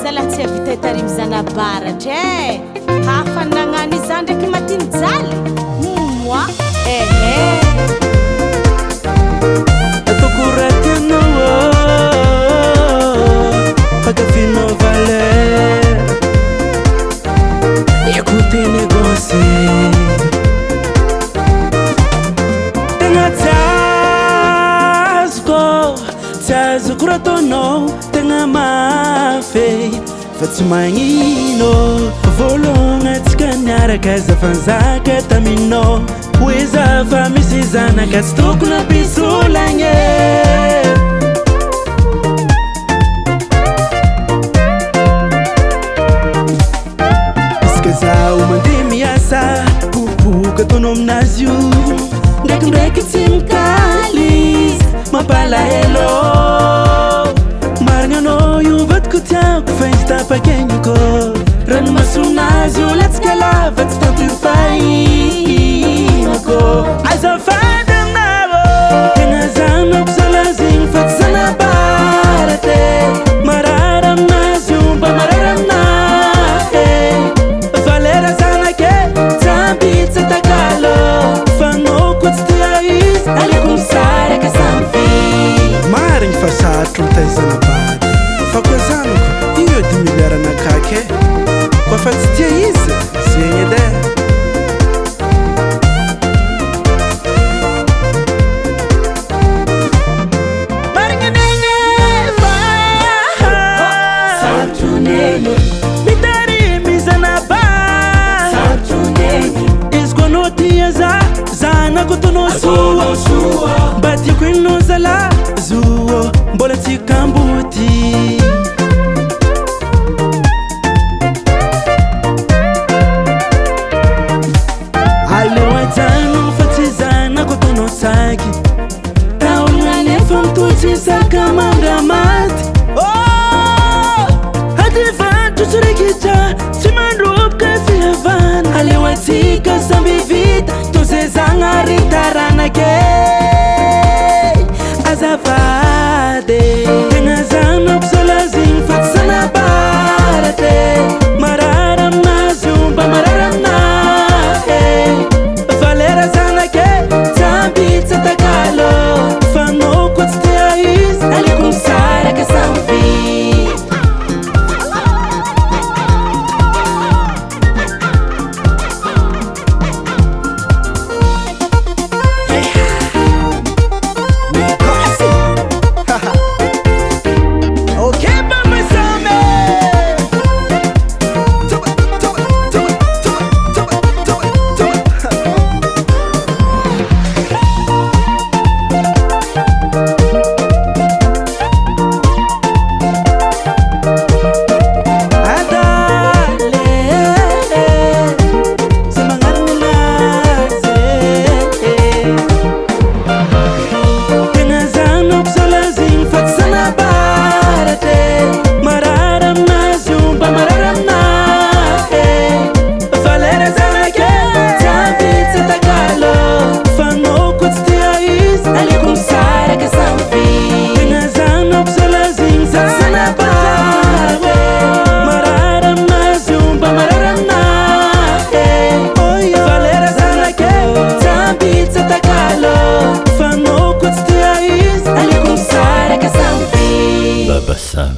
zalatsy avita itarim zanabaratra hafa nagnano izany ndraiky matiny-jaly moi atoko raty anao pakafinao valeur écoutez négocier tegna tsy azoko raha ataonao tegna mafy fa tsy magnino voalogna antsika niaraka zafanzaka taminao hoe zafa misy zanaka tsy tokony ampisolagna isaka zaho mandeha miasa popoka ataonao aminazy io ndraikindraiky tsy mikaly mampalahelo marigna anao io vatiko tiako fa izy tapakegniko ranomasonazy io latsika lava tsy tantyfainako azafady aminao tegna zanako zalazigny fa tsy zanabara te marara aminazy io mba marara aminahy valera zanake tsambitsy takalo fanoko tsy tia izy aleko misaraka samby marigny fa sarotro mitaizanabady fa koa zanako io 10 milliard nakake koa fa tsy tia izy zegny edy mitarimy zanabady izy koa anao tia zanako ataonao soa mba tiako inao zala zuo mbola tsy kamboty aleo ajano fa tsy zanako ataonao tsaky taolagna nefa mitotsy isaka mandramaty adivanto tsy rekitra tsy mandroboka fihavana aleo atsika samby vita tozezagna ritaranake azavady tegna zanako zalazigny fa tsy zanabara te marara aminazy io mba marara aminahy valera zanake tsambitsy takalo fanao koa tsy tia izy aleko misaraka samby Babasam.